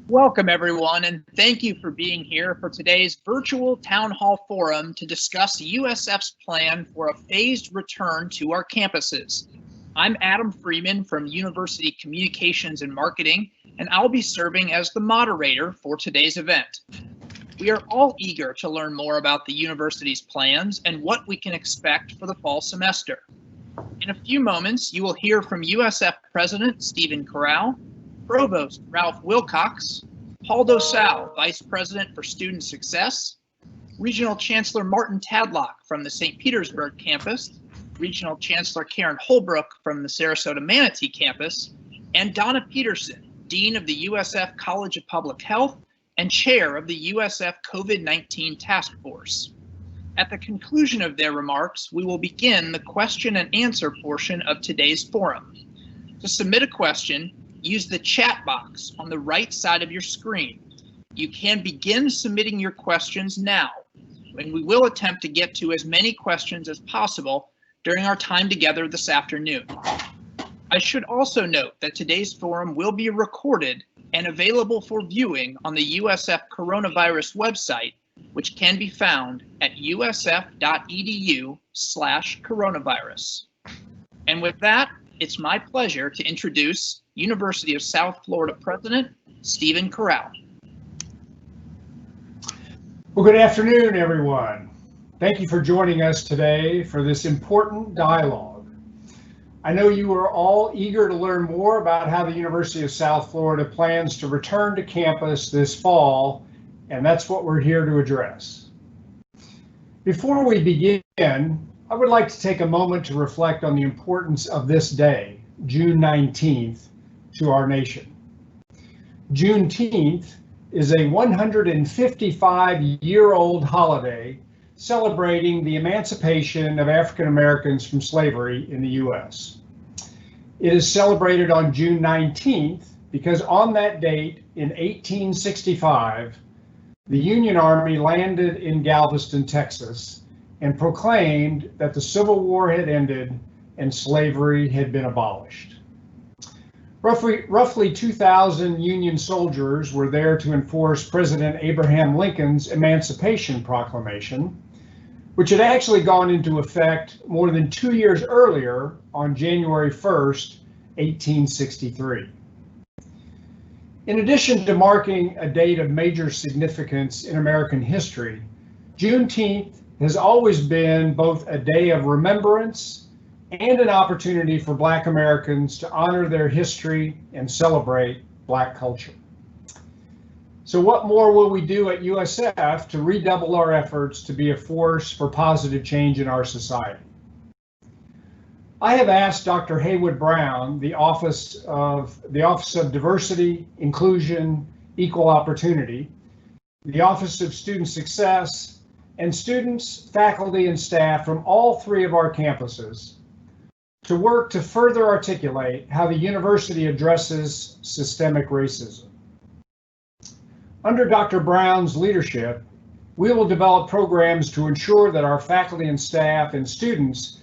Welcome, everyone, and thank you for being here for today's virtual town hall forum to discuss USF's plan for a phased return to our campuses. I'm Adam Freeman from University Communications and Marketing, and I'll be serving as the moderator for today's event. We are all eager to learn more about the university's plans and what we can expect for the fall semester. In a few moments, you will hear from USF President Stephen Currall, Provost Ralph Wilcox, Paul Dosal, Vice President for Student Success, Regional Chancellor Martin Tadlock from the St. Petersburg campus, Regional Chancellor Karen Holbrook from the Sarasota-Manatee campus, and Donna Petersen, Dean of the USF College of Public Health and Chair of the USF COVID-19 Task Force. At the conclusion of their remarks, we will begin the question and answer portion of today's forum. To submit a question, use the chat box on the right side of your screen. You can begin submitting your questions now, and we will attempt to get to as many questions as possible during our time together this afternoon. I should also note that today's forum will be recorded and available for viewing on the USF coronavirus website, which can be found at usf.edu/coronavirus. And with that, it's my pleasure to introduce University of South Florida President Stephen Currall. Well, good afternoon, everyone. Thank you for joining us today for this important dialogue. I know you are all eager to learn more about how the University of South Florida plans to return to campus this fall, and that's what we're here to address. Before we begin, I would like to take a moment to reflect on the importance of this day, June 19th, to our nation. Juneteenth is a 155-year-old holiday celebrating the emancipation of African Americans from slavery in the U.S. It is celebrated on June 19th because on that date in 1865, the Union Army landed in Galveston, Texas, and proclaimed that the Civil War had ended and slavery had been abolished. Roughly 2,000 Union soldiers were there to enforce President Abraham Lincoln's Emancipation Proclamation, which had actually gone into effect more than 2 years earlier on January 1st, 1863. In addition to marking a date of major significance in American history, Juneteenth has always been both a day of remembrance and an opportunity for Black Americans to honor their history and celebrate Black culture. So what more will we do at USF to redouble our efforts to be a force for positive change in our society? I have asked Dr. Haywood Brown, the Office of Diversity, Inclusion, Equal Opportunity, the Office of Student Success, and students, faculty, and staff from all three of our campuses to work to further articulate how the university addresses systemic racism. Under Dr. Brown's leadership, we will develop programs to ensure that our faculty and staff and students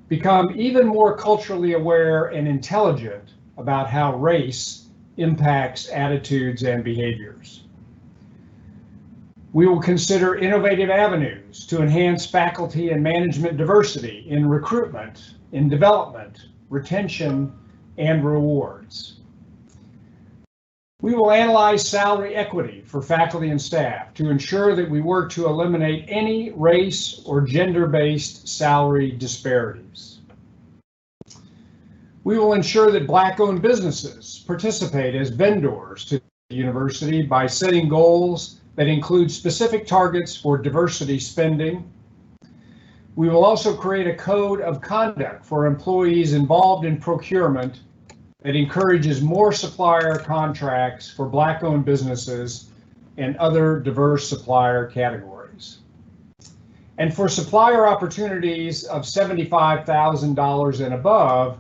become even more culturally aware and intelligent about how race impacts attitudes and behaviors. We will consider innovative avenues to enhance faculty and management diversity in recruitment, in development, retention, and rewards. We will analyze salary equity for faculty and staff to ensure that we work to eliminate any race or gender-based salary disparities. We will ensure that Black-owned businesses participate as vendors to the university by setting goals that include specific targets for diversity spending. We will also create a code of conduct for employees involved in procurement that encourages more supplier contracts for Black-owned businesses and other diverse supplier categories. And for supplier opportunities of $75,000 and above,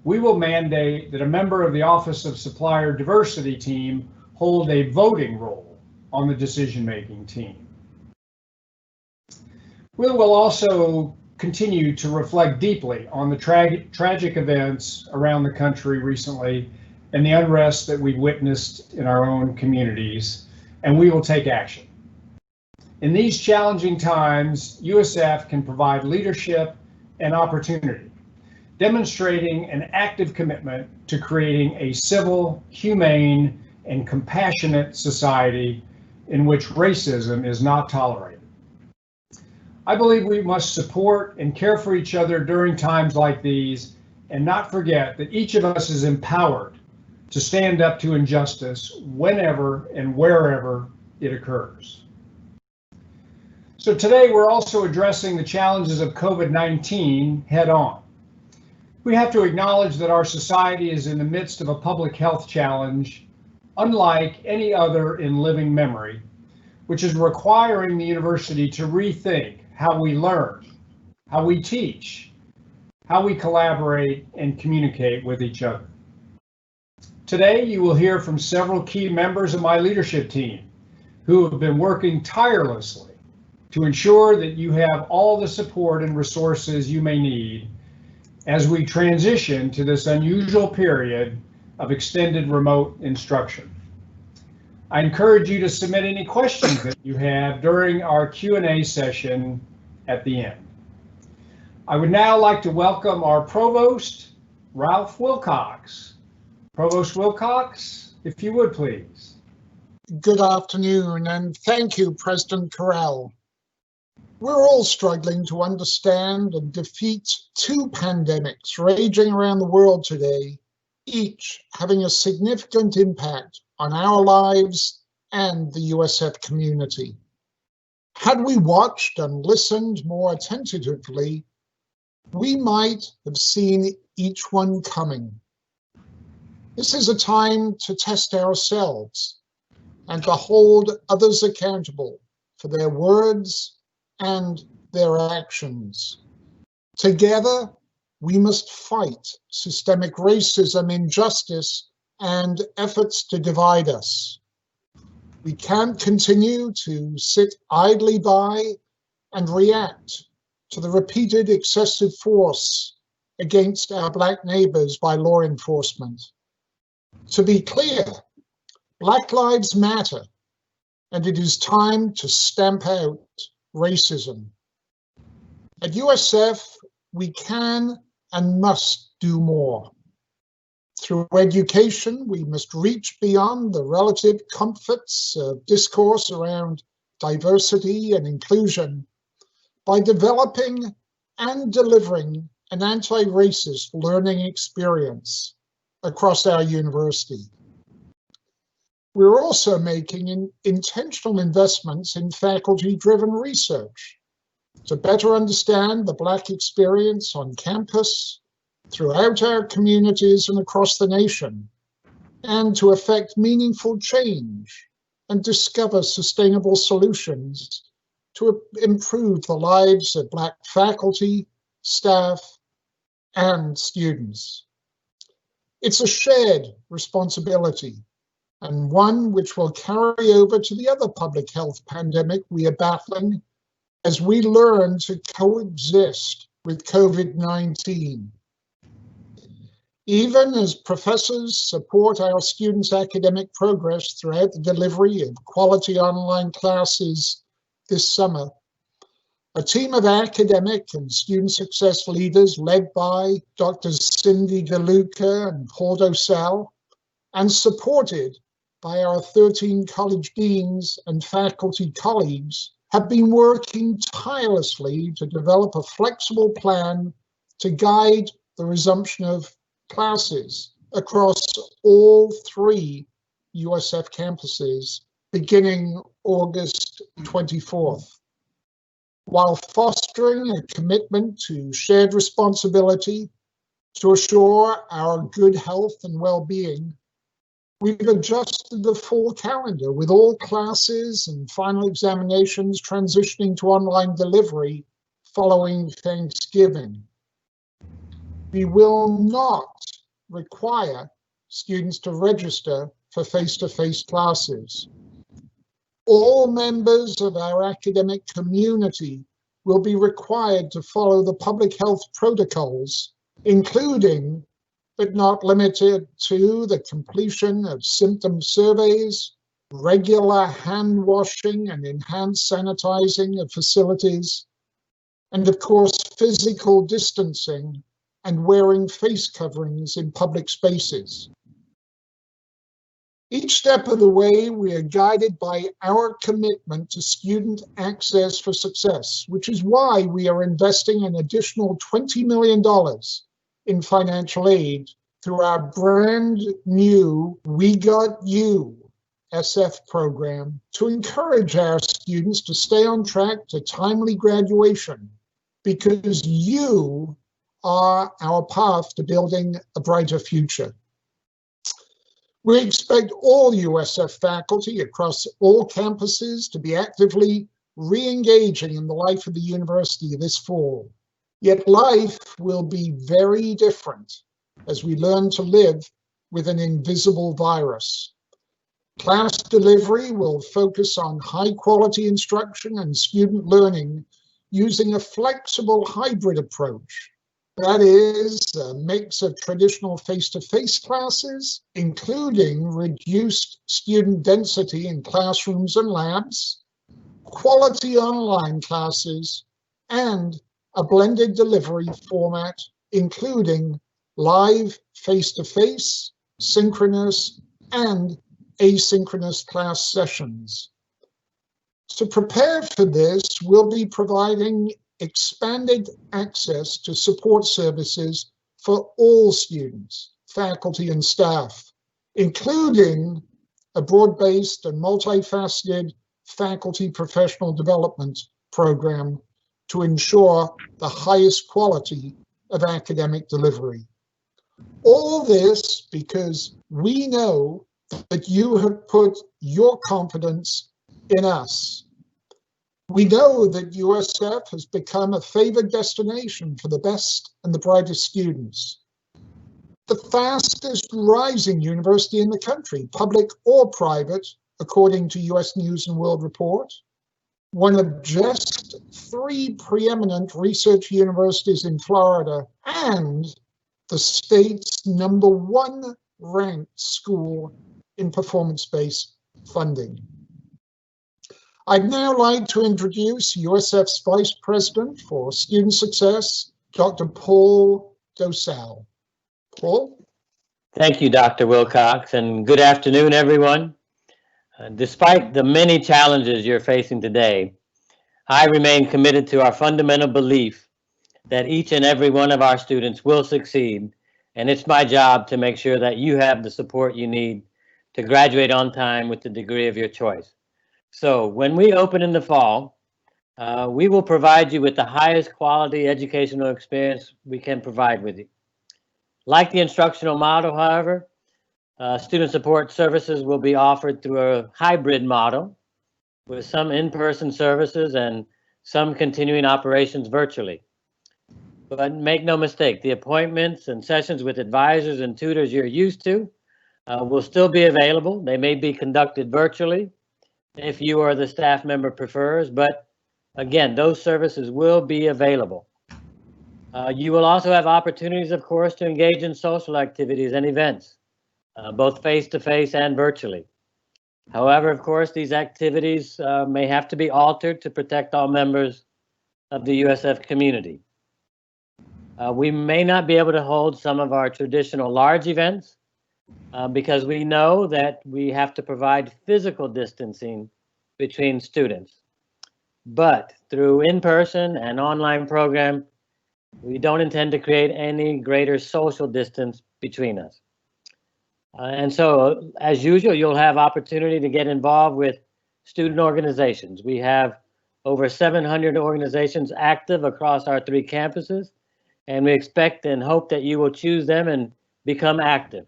we will mandate that a member of the Office of Supplier Diversity team hold a voting role on the decision-making team. We will also continue to reflect deeply on the tragic events around the country recently and the unrest that we've witnessed in our own communities, and we will take action. In these challenging times, USF can provide leadership and opportunity, demonstrating an active commitment to creating a civil, humane, and compassionate society in which racism is not tolerated. I believe we must support and care for each other during times like these, and not forget that each of us is empowered to stand up to injustice whenever and wherever it occurs. So today we're also addressing the challenges of COVID-19 head on. We have to acknowledge that our society is in the midst of a public health challenge unlike any other in living memory, which is requiring the university to rethink how we learn, how we teach, how we collaborate and communicate with each other. Today, you will hear from several key members of my leadership team who have been working tirelessly to ensure that you have all the support and resources you may need as we transition to this unusual period of extended remote instruction. I encourage you to submit any questions that you have during our Q&A session at the end. I would now like to welcome our Provost, Ralph Wilcox. Provost Wilcox, if you would please. Good afternoon, and thank you, President Currall. We're all struggling to understand and defeat two pandemics raging around the world today, each having a significant impact on our lives and the USF community. Had we watched and listened more attentively, we might have seen each one coming. This is a time to test ourselves and to hold others accountable for their words and their actions. Together, we must fight systemic racism, injustice, and efforts to divide us. We can't continue to sit idly by and react to the repeated excessive force against our Black neighbors by law enforcement. To be clear, Black lives matter, and it is time to stamp out racism. At USF, we can and must do more. Through education, we must reach beyond the relative comforts of discourse around diversity and inclusion by developing and delivering an anti-racist learning experience across our university. We're also making intentional investments in faculty-driven research to better understand the Black experience on campus, throughout our communities and across the nation, and to effect meaningful change and discover sustainable solutions to improve the lives of Black faculty, staff, and students. It's a shared responsibility, and one which will carry over to the other public health pandemic we are battling as we learn to coexist with COVID-19. Even as professors support our students' academic progress throughout the delivery of quality online classes this summer, a team of academic and student success leaders led by Drs. Cindy DeLuca and Paul Dosal, and supported by our 13 college deans and faculty colleagues, have been working tirelessly to develop a flexible plan to guide the resumption of classes across all 3 USF campuses beginning August 24th, while fostering a commitment to shared responsibility to assure our good health and well-being. We've adjusted the full calendar with all classes and final examinations transitioning to online delivery following Thanksgiving. We will not require students to register for face-to-face classes. All members of our academic community will be required to follow the public health protocols, including but not limited to the completion of symptom surveys, regular hand washing and enhanced sanitizing of facilities, and of course, physical distancing and wearing face coverings in public spaces. Each step of the way, we are guided by our commitment to student access for success, which is why we are investing an additional $20 million in financial aid through our brand new We Got You SF program to encourage our students to stay on track to timely graduation, because you are our path to building a brighter future. We expect all USF faculty across all campuses to be actively re-engaging in the life of the university this fall. Yet life will be very different as we learn to live with an invisible virus. Class delivery will focus on high-quality instruction and student learning using a flexible hybrid approach. That is a mix of traditional face-to-face classes, including reduced student density in classrooms and labs, quality online classes, and a blended delivery format, including live face-to-face, synchronous, and asynchronous class sessions. To prepare for this, we'll be providing expanded access to support services for all students, faculty, and staff, including a broad-based and multifaceted faculty professional development program to ensure the highest quality of academic delivery. All this because we know that you have put your confidence in us. We know that USF has become a favored destination for the best and the brightest students. The fastest rising university in the country, public or private, according to US News and World Report. One of just 3 preeminent research universities in Florida, and the state's #1 ranked school in performance-based funding. I'd now like to introduce USF's Vice President for Student Success, Dr. Paul Dosal. Paul? Thank you, Dr. Wilcox, and good afternoon, everyone. Despite the many challenges you're facing today, I remain committed to our fundamental belief that each and every one of our students will succeed, and it's my job to make sure that you have the support you need to graduate on time with the degree of your choice. So when we open in the fall, we will provide you with the highest quality educational experience we can provide with you. Like the instructional model, however, student support services will be offered through a hybrid model with some in-person services and some continuing operations virtually. But make no mistake, the appointments and sessions with advisors and tutors you're used to will still be available. They may be conducted virtually if you or the staff member prefers, but again, those services will be available. You will also have opportunities, of course, to engage in social activities and events, both face-to-face and virtually. However, of course, these activities may have to be altered to protect all members of the USF community. We may not be able to hold some of our traditional large events because we know that we have to provide physical distancing between students. But through in-person and online program, we don't intend to create any greater social distance between us. And so, as usual, you'll have opportunity to get involved with student organizations. We have over 700 organizations active across our 3 campuses, and we expect and hope that you will choose them and become active.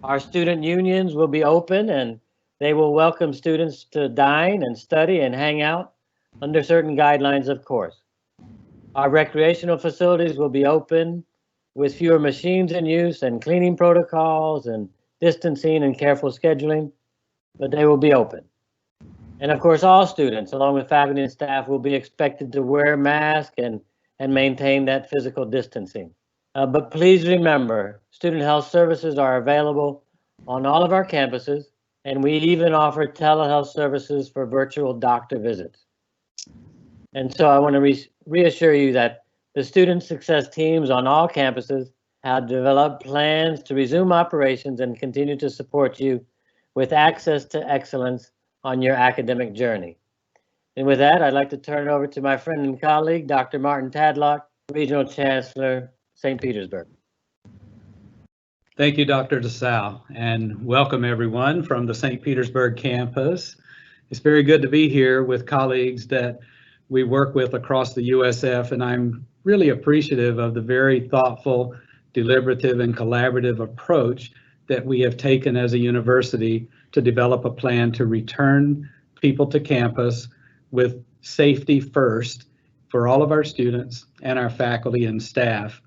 Our student unions will be open, and they will welcome students to dine and study and hang out under certain guidelines, of course. Our recreational facilities will be open with fewer machines in use and cleaning protocols and distancing and careful scheduling, but they will be open. And of course, all students, along with faculty and staff, will be expected to wear masks and maintain that physical distancing. But please remember, student health services are available on all of our campuses, and we even offer telehealth services for virtual doctor visits. And so I want to reassure you that the student success teams on all campuses have developed plans to resume operations and continue to support you with access to excellence on your academic journey. And with that, I'd like to turn it over to my friend and colleague, Dr. Martin Tadlock, Regional Chancellor, St. Petersburg. Thank you, Dr. DeSalle, and welcome everyone from the St. Petersburg campus. It's very good to be here with colleagues that we work with across the USF, and I'm really appreciative of the very thoughtful, deliberative, and collaborative approach that we have taken as a university to develop a plan to return people to campus with safety first for all of our students and our faculty and staff.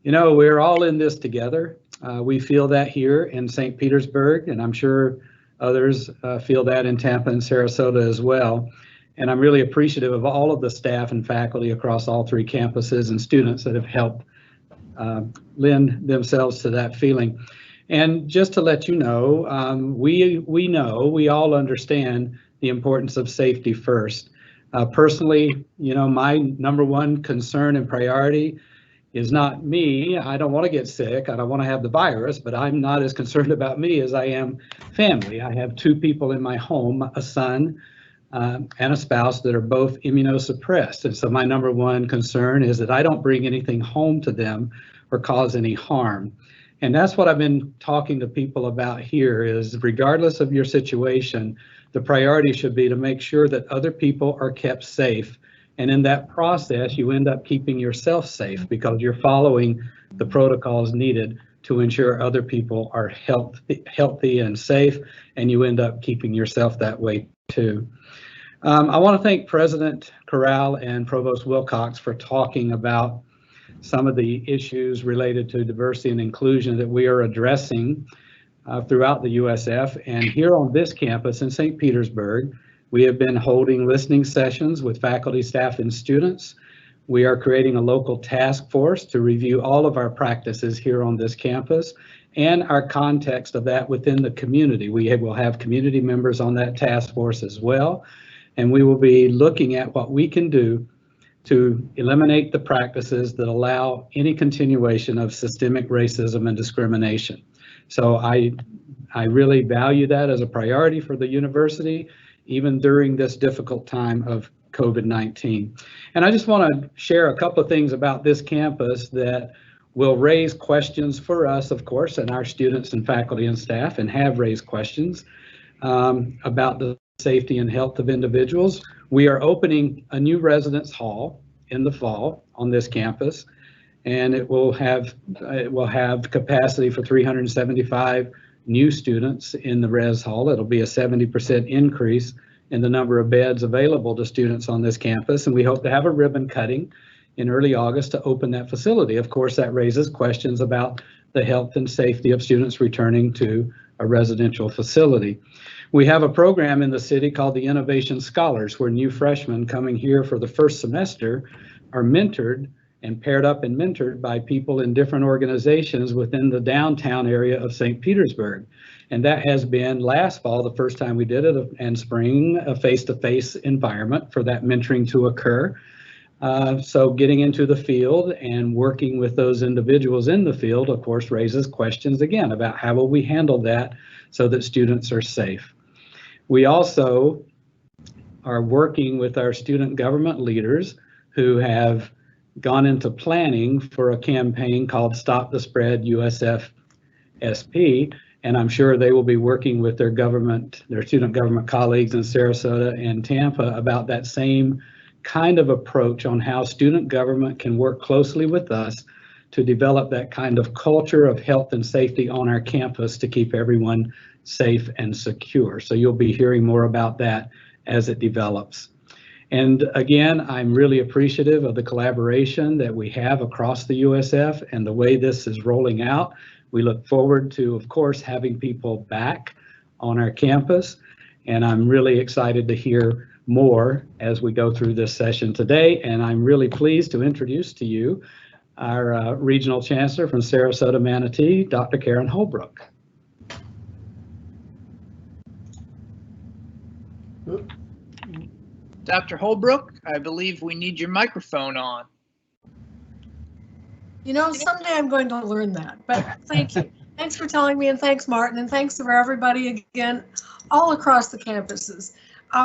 You know, we're all in this together. We feel that here in St. Petersburg, and I'm sure others feel that in Tampa and Sarasota as well. And I'm really appreciative of all of the staff and faculty across all three campuses and students that have helped lend themselves to that feeling. And just to let you know, we all understand the importance of safety first. Personally, you know, my number one concern and priority is not me. I don't want to get sick. I don't want to have the virus, but I'm not as concerned about me as I am family. I have two people in my home, a son and a spouse that are both immunosuppressed. And so my number one concern is that I don't bring anything home to them or cause any harm. And that's what I've been talking to people about here is regardless of your situation, the priority should be to make sure that other people are kept safe. And in that process, you end up keeping yourself safe because you're following the protocols needed to ensure other people are healthy and safe, and you end up keeping yourself that way too. I want to thank President Currall and Provost Wilcox for talking about some of the issues related to diversity and inclusion that we are addressing throughout the USF. And here on this campus in St. Petersburg, we have been holding listening sessions with faculty, staff, and students. We are creating a local task force to review all of our practices here on this campus and our context of that within the community. We will have community members on that task force as well. And we will be looking at what we can do to eliminate the practices that allow any continuation of systemic racism and discrimination. So I really value that as a priority for the university, even during this difficult time of COVID-19. And I just want to share a couple of things about this campus that will raise questions for us, of course, and our students and faculty and staff, and have raised questions about the safety and health of individuals. We are opening a new residence hall in the fall on this campus, and it will have capacity for 375 new students in the res hall. It'll be a 70% increase in the number of beds available to students on this campus, and we hope to have a ribbon cutting in early August to open that facility. Of course, that raises questions about the health and safety of students returning to a residential facility. We have a program in the city called the Innovation Scholars, where new freshmen coming here for the first semester are mentored and paired up and mentored by people in different organizations within the downtown area of St. Petersburg. And that has been last fall, the first time we did it, and spring, a face-to-face environment for that mentoring to occur. So getting into the field and working with those individuals in the field, of course, raises questions again about how will we handle that so that students are safe. We also are working with our student government leaders who have gone into planning for a campaign called Stop the Spread USF SP, and I'm sure they will be working with their student government colleagues in Sarasota and Tampa about that same kind of approach on how student government can work closely with us to develop that kind of culture of health and safety on our campus to keep everyone safe and secure. So you'll be hearing more about that as it develops. And again, I'm really appreciative of the collaboration that we have across the USF and the way this is rolling out. We look forward to, of course, having people back on our campus. And I'm really excited to hear more as we go through this session today. And I'm really pleased to introduce to you our Regional Chancellor from Sarasota-Manatee, Dr. Karen Holbrook. Dr. Holbrook, I believe we need your microphone on. You know, someday I'm going to learn that, but thank you. Thanks for telling me, and thanks, Martin, and thanks for everybody again, all across the campuses.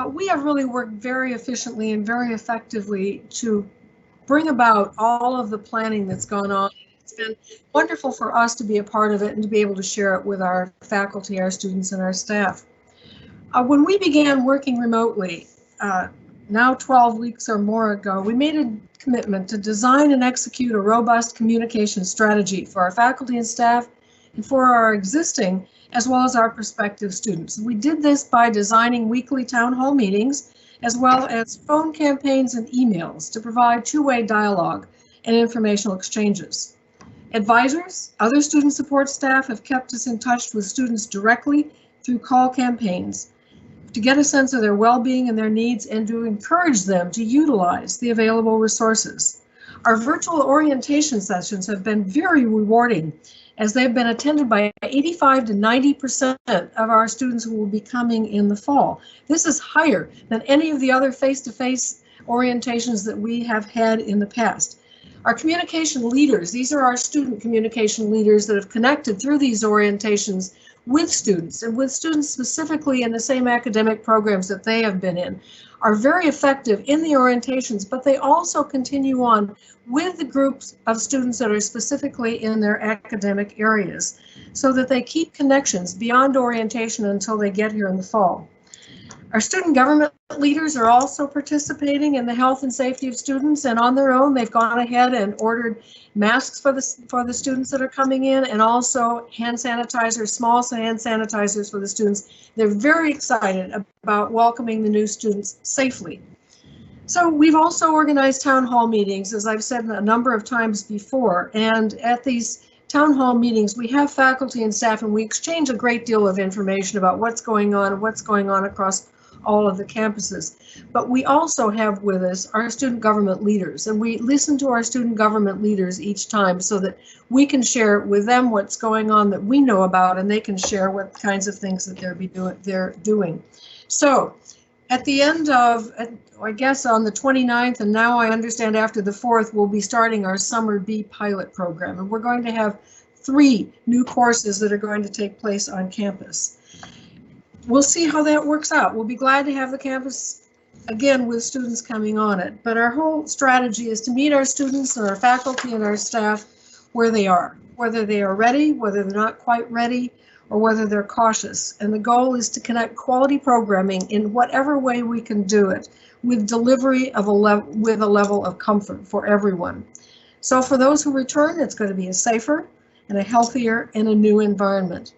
We have really worked very efficiently and very effectively to bring about all of the planning that's gone on. It's been wonderful for us to be a part of it and to be able to share it with our faculty, our students, and our staff. When we began working remotely, now 12 weeks or more ago, we made a commitment to design and execute a robust communication strategy for our faculty and staff and for our existing as well as our prospective students. We did this by designing weekly town hall meetings as well as phone campaigns and emails to provide two-way dialogue and informational exchanges. Advisors, other student support staff have kept us in touch with students directly through call campaigns to get a sense of their well-being and their needs and to encourage them to utilize the available resources. Our virtual orientation sessions have been very rewarding as they've been attended by 85 to 90% of our students who will be coming in the fall. This is higher than any of the other face-to-face orientations that we have had in the past. Our communication leaders, these are our student communication leaders that have connected through these orientations with students and with students specifically in the same academic programs that they have been in, are very effective in the orientations, but they also continue on with the groups of students that are specifically in their academic areas so that they keep connections beyond orientation until they get here in the fall. Our student government leaders are also participating in the health and safety of students, and on their own they've gone ahead and ordered masks for the students that are coming in, and also hand sanitizers, small hand sanitizers for the students. They're very excited about welcoming the new students safely. So we've also organized town hall meetings, as I've said a number of times before, and at these town hall meetings, we have faculty and staff, and we exchange a great deal of information about what's going on across all of the campuses. But we also have with us our student government leaders, and we listen to our student government leaders each time so that we can share with them what's going on that we know about, and they can share what kinds of things that they're doing. So at the end of, I guess on the 29th, and now I understand after the 4th, we'll be starting our Summer B pilot program, and we're going to have 3 new courses that are going to take place on campus. We'll see how that works out. We'll be glad to have the campus again with students coming on it, but our whole strategy is to meet our students and our faculty and our staff where they are, whether they are ready, whether they're not quite ready, or whether they're cautious. And the goal is to connect quality programming in whatever way we can do it with delivery of with a level of comfort for everyone. So for those who return, it's going to be a safer and a healthier and a new environment.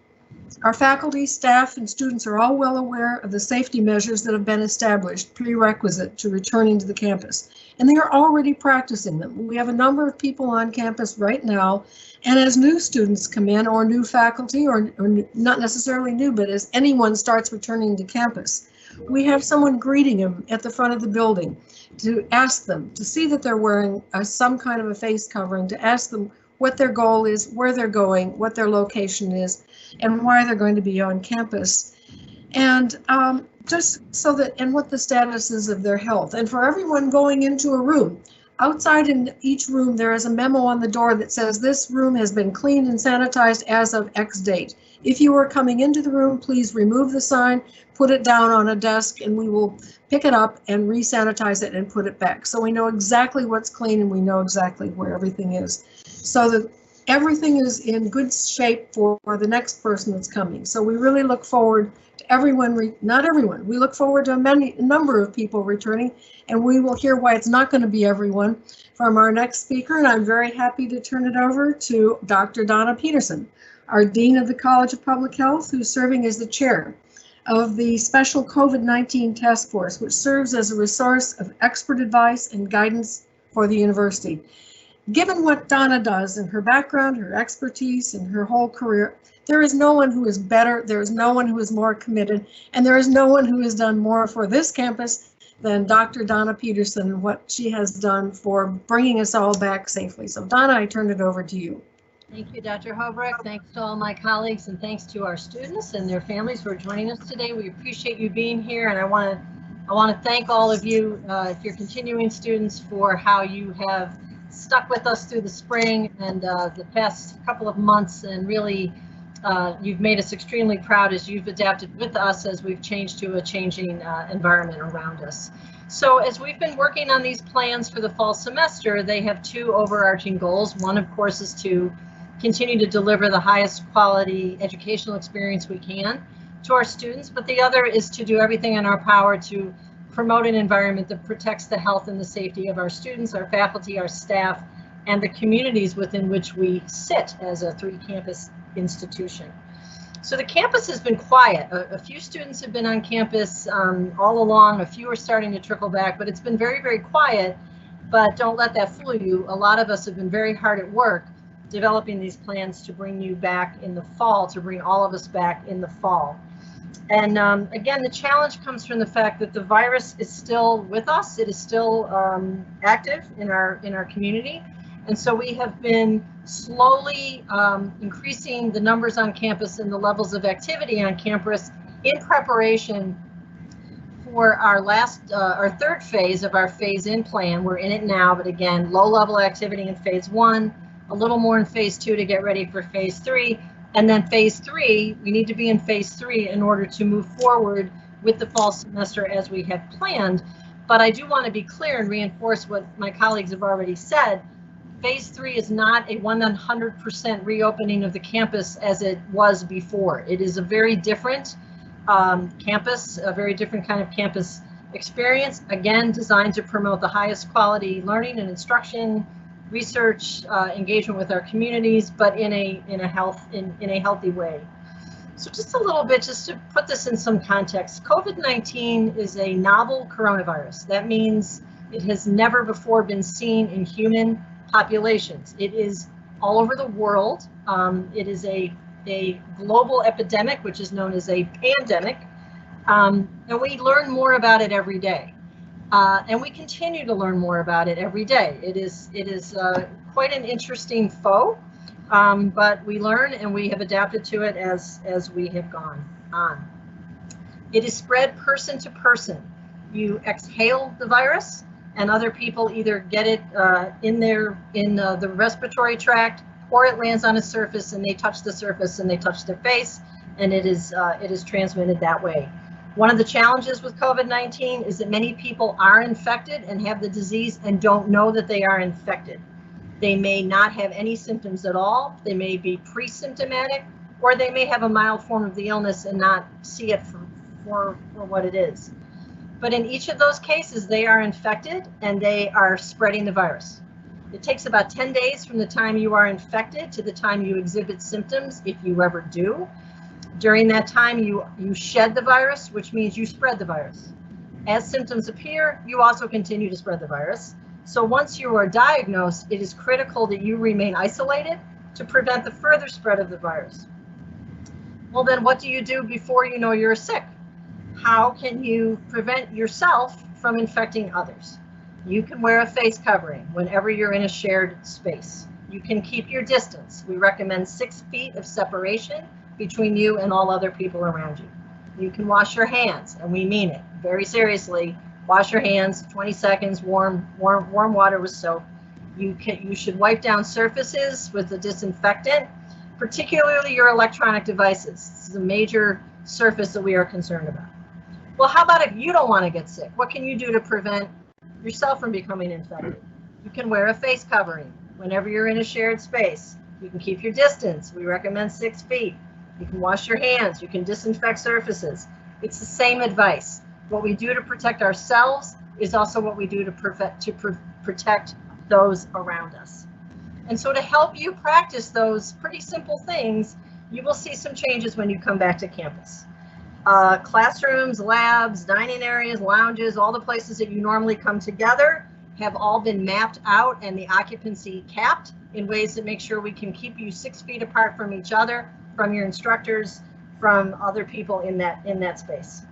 Our faculty, staff, and students are all well aware of the safety measures that have been established prerequisite to returning to the campus, and they are already practicing them. We have a number of people on campus right now, and as new students come in, or new faculty, or not necessarily new, but as anyone starts returning to campus, we have someone greeting them at the front of the building to ask them, to see that they're wearing some kind of a face covering, to ask them what their goal is, where they're going, what their location is, and why they're going to be on campus, and just so that, and what the status is of their health. And for everyone going into a room, outside in each room, there is a memo on the door that says this room has been cleaned and sanitized as of X date. If you are coming into the room, please remove the sign, put it down on a desk, and we will pick it up and re-sanitize it and put it back. So we know exactly what's clean and we know exactly where everything is, so that everything is in good shape for the next person that's coming. So we really look forward to everyone, not everyone, we look forward to a number of people returning, and we will hear why it's not going to be everyone from our next speaker. And I'm very happy to turn it over to Dr. Donna Petersen, our Dean of the College of Public Health, who's serving as the chair of the Special COVID-19 Task Force, which serves as a resource of expert advice and guidance for the university. Given what Donna does and her background, her expertise, and her whole career, there is no one who is better, there is no one who is more committed, and there is no one who has done more for this campus than Dr. Donna Petersen, what she has done for bringing us all back safely. So Donna, I turn it over to you. Thank you, Dr. Holbrook. Thanks to all my colleagues and thanks to our students and their families for joining us today. We appreciate you being here, and I want to thank all of you, if you're continuing students, for how you have stuck with us through the spring and the past couple of months, and really you've made us extremely proud as you've adapted with us as we've changed to a changing environment around us. So as we've been working on these plans for the fall semester, they have two overarching goals. One, of course, is to continue to deliver the highest quality educational experience we can to our students, but the other is to do everything in our power to promote an environment that protects the health and the safety of our students, our faculty, our staff, and the communities within which we sit as a 3-campus institution. So the campus has been quiet. A few students have been on campus all along. A few are starting to trickle back, but it's been very, very quiet. But don't let that fool you. A lot of us have been very hard at work developing these plans to bring you back in the fall, to bring all of us back in the fall. And again, the challenge comes from the fact that the virus is still with us. It is still active in our community. And so we have been slowly increasing the numbers on campus and the levels of activity on campus in preparation for our third phase of our phase-in plan. We're in it now, but again, low-level activity in phase 1, a little more in phase 2 to get ready for phase 3, and then phase 3, we need to be in phase 3 in order to move forward with the fall semester as we had planned. But I do want to be clear and reinforce what my colleagues have already said. Phase 3 is not a 100% reopening of the campus as it was before. It is a very different campus, a very different kind of campus experience, again, designed to promote the highest quality learning and instruction, research, engagement with our communities, but in a healthy way. So just a little bit, just to put this in some context, COVID-19 is a novel coronavirus. That means it has never before been seen in human populations. It is all over the world. It is a global epidemic, which is known as a pandemic, and we learn more about it every day. And we continue to learn more about it every day. It is quite an interesting foe, but we learn and we have adapted to it as we have gone on. It is spread person to person. You exhale the virus, and other people either get it in the respiratory tract, or it lands on a surface and they touch the surface and they touch their face, and it is transmitted that way. One of the challenges with COVID-19 is that many people are infected and have the disease and don't know that they are infected. They may not have any symptoms at all. They may be pre-symptomatic, or they may have a mild form of the illness and not see it for what it is. But in each of those cases, they are infected and they are spreading the virus. It takes about 10 days from the time you are infected to the time you exhibit symptoms, if you ever do. During that time, you shed the virus, which means you spread the virus. As symptoms appear, you also continue to spread the virus. So once you are diagnosed, it is critical that you remain isolated to prevent the further spread of the virus. Well, then what do you do before you know you're sick? How can you prevent yourself from infecting others? You can wear a face covering whenever you're in a shared space. You can keep your distance. We recommend 6 feet of separation between you and all other people around you. You can wash your hands, and we mean it very seriously. Wash your hands, 20 seconds, warm water with soap. You should wipe down surfaces with a disinfectant, particularly your electronic devices. This is a major surface that we are concerned about. Well, how about if you don't want to get sick? What can you do to prevent yourself from becoming infected? You can wear a face covering whenever you're in a shared space. You can keep your distance. We recommend 6 feet. You can wash your hands. You can disinfect surfaces. It's the same advice. What we do to protect ourselves is also what we do to protect those around us. And so to help you practice those pretty simple things, you will see some changes when you come back to campus. Classrooms, labs, dining areas, lounges, all the places that you normally come together have all been mapped out and the occupancy capped in ways that make sure we can keep you 6 feet apart from each other, from your instructors, from other people in that space.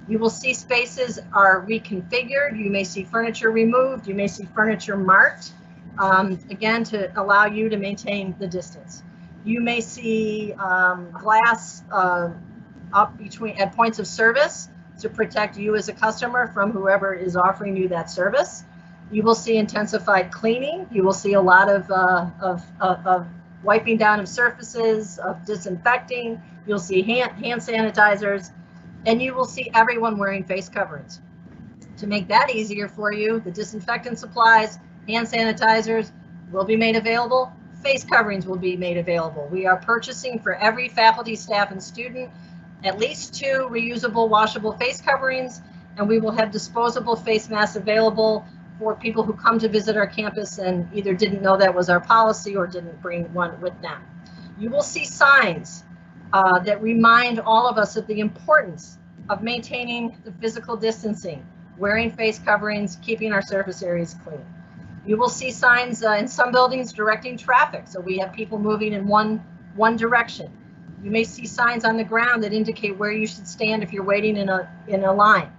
You will see spaces are reconfigured. You may see furniture removed. You may see furniture marked, again, to allow you to maintain the distance. You may see glass up between at points of service to protect you as a customer from whoever is offering you that service. You will see intensified cleaning. You will see a lot of wiping down of surfaces, of disinfecting. You'll see hand sanitizers, and you will see everyone wearing face coverings. To make that easier for you, the disinfectant supplies, hand sanitizers will be made available. Face coverings will be made available. We are purchasing for every faculty, staff, and student at least 2 reusable washable face coverings, and we will have disposable face masks available for people who come to visit our campus and either didn't know that was our policy or didn't bring one with them. You will see signs that remind all of us of the importance of maintaining the physical distancing, wearing face coverings, keeping our surface areas clean. You will see signs in some buildings directing traffic, so we have people moving in one direction. You may see signs on the ground that indicate where you should stand if you're waiting in a line.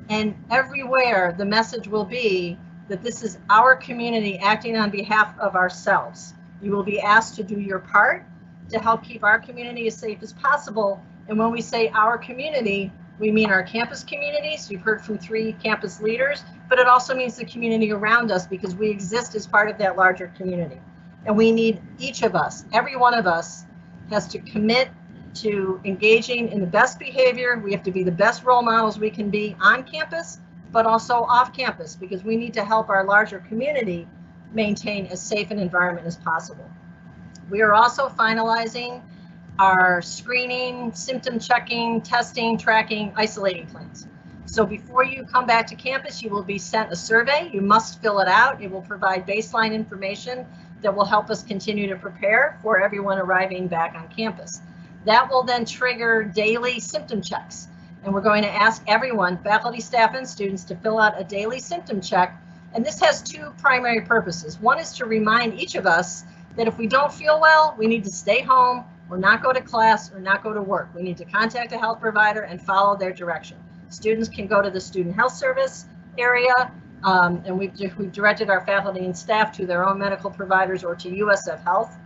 And everywhere the message will be that this is our community acting on behalf of ourselves. You will be asked to do your part to help keep our community as safe as possible. And when we say our community, we mean our campus communities. You've heard from 3 campus leaders, but it also means the community around us because we exist as part of that larger community. And we need each of us, every one of us, has to commit to engaging in the best behavior. We have to be the best role models we can be on campus, but also off campus, because we need to help our larger community maintain as safe an environment as possible. We are also finalizing our screening, symptom checking, testing, tracking, isolating plans. So before you come back to campus, you will be sent a survey. You must fill it out. It will provide baseline information that will help us continue to prepare for everyone arriving back on campus. That will then trigger daily symptom checks. And we're going to ask everyone, faculty, staff, and students, to fill out a daily symptom check. And this has 2 primary purposes. One is to remind each of us that if we don't feel well, we need to stay home or not go to class or not go to work. We need to contact a health provider and follow their direction. Students can go to the student health service area, and we've directed our faculty and staff to their own medical providers or to USF Health.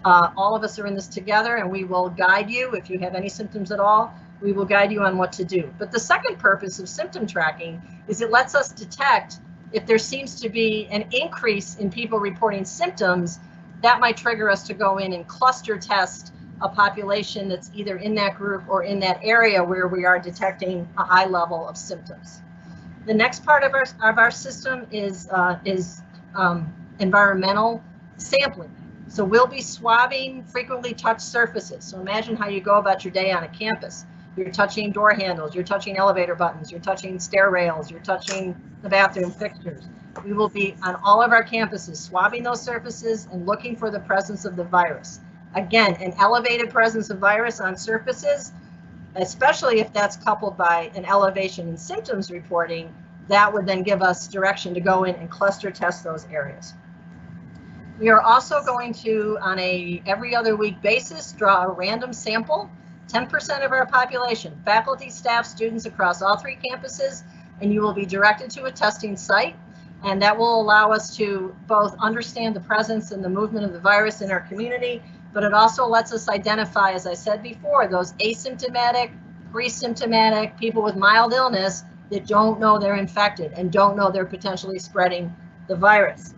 All of us are in this together, and we will guide you if you have any symptoms at all. We will guide you on what to do. But the second purpose of symptom tracking is it lets us detect if there seems to be an increase in people reporting symptoms. That might trigger us to go in and cluster test a population that's either in that group or in that area where we are detecting a high level of symptoms. The next part of our system is environmental sampling. So we'll be swabbing frequently touched surfaces. So imagine how you go about your day on a campus. You're touching door handles, you're touching elevator buttons, you're touching stair rails, you're touching the bathroom fixtures. We will be on all of our campuses swabbing those surfaces and looking for the presence of the virus. Again, an elevated presence of virus on surfaces, especially if that's coupled by an elevation in symptoms reporting, that would then give us direction to go in and cluster test those areas. We are also going to, on a every other week basis, draw a random sample, 10% of our population, faculty, staff, students across all 3 campuses, and you will be directed to a testing site. And that will allow us to both understand the presence and the movement of the virus in our community, but it also lets us identify, as I said before, those asymptomatic, pre-symptomatic people with mild illness that don't know they're infected and don't know they're potentially spreading the virus.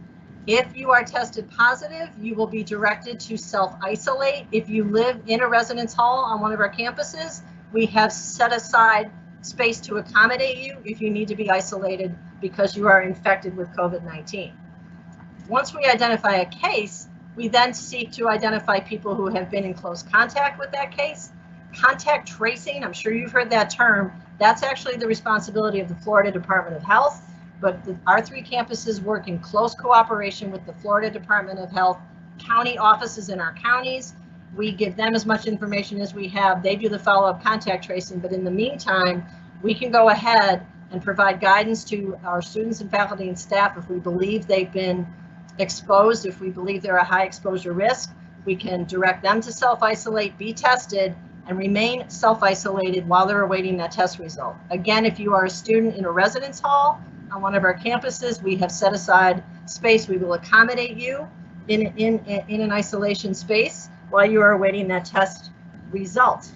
If you are tested positive, you will be directed to self-isolate. If you live in a residence hall on one of our campuses, we have set aside space to accommodate you if you need to be isolated because you are infected with COVID-19. Once we identify a case, we then seek to identify people who have been in close contact with that case. Contact tracing, I'm sure you've heard that term, that's actually the responsibility of the Florida Department of Health, but our 3 campuses work in close cooperation with the Florida Department of Health county offices in our counties. We give them as much information as we have. They do the follow-up contact tracing, but in the meantime, we can go ahead and provide guidance to our students and faculty and staff if we believe they've been exposed, if we believe they're a high exposure risk. We can direct them to self-isolate, be tested, and remain self-isolated while they're awaiting that test result. Again, if you are a student in a residence hall on one of our campuses, we have set aside space. We will accommodate you in an isolation space while you are awaiting that test result.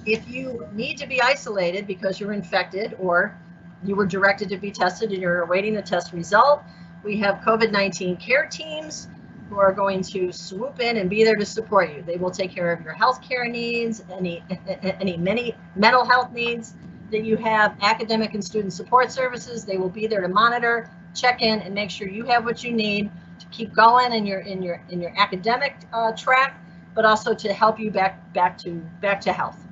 If you need to be isolated because you're infected or you were directed to be tested and you're awaiting the test result, we have COVID-19 care teams who are going to swoop in and be there to support you. They will take care of your healthcare needs, any mental health needs that you have, academic and student support services. They will be there to monitor, check in, and make sure you have what you need to keep going in your academic track, but also to help you back to health.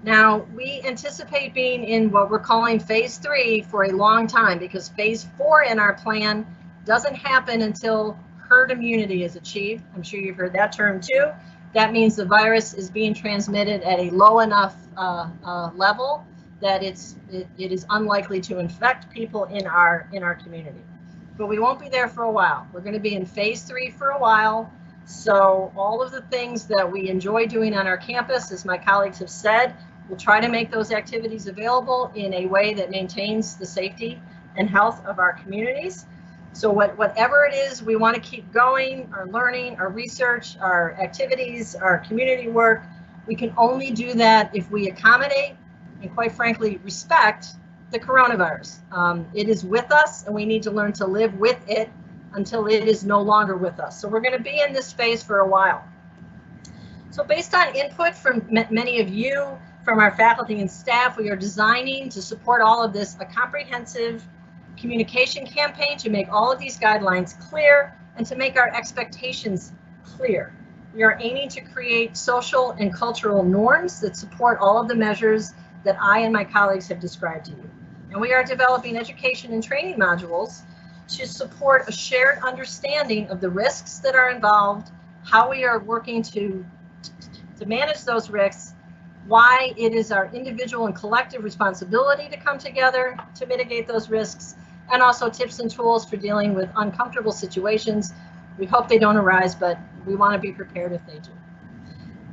Now, we anticipate being in what we're calling phase 3 for a long time, because phase 4 in our plan doesn't happen until herd immunity is achieved. I'm sure you've heard that term too. That means the virus is being transmitted at a low enough level that it is unlikely to infect people in our community. But we won't be there for a while. We're going to be in phase 3 for a while. So all of the things that we enjoy doing on our campus, as my colleagues have said, we'll try to make those activities available in a way that maintains the safety and health of our communities. So whatever it is, we want to keep going, our learning, our research, our activities, our community work. We can only do that if we accommodate and, quite frankly, respect the coronavirus. It is with us, and we need to learn to live with it until it is no longer with us. So we're going to be in this phase for a while. So based on input from many of you, from our faculty and staff, we are designing to support all of this a comprehensive communication campaign to make all of these guidelines clear and to make our expectations clear. We are aiming to create social and cultural norms that support all of the measures that I and my colleagues have described to you. And we are developing education and training modules to support a shared understanding of the risks that are involved, how we are working to manage those risks, why it is our individual and collective responsibility to come together to mitigate those risks, and also tips and tools for dealing with uncomfortable situations. We hope they don't arise, but we want to be prepared if they do.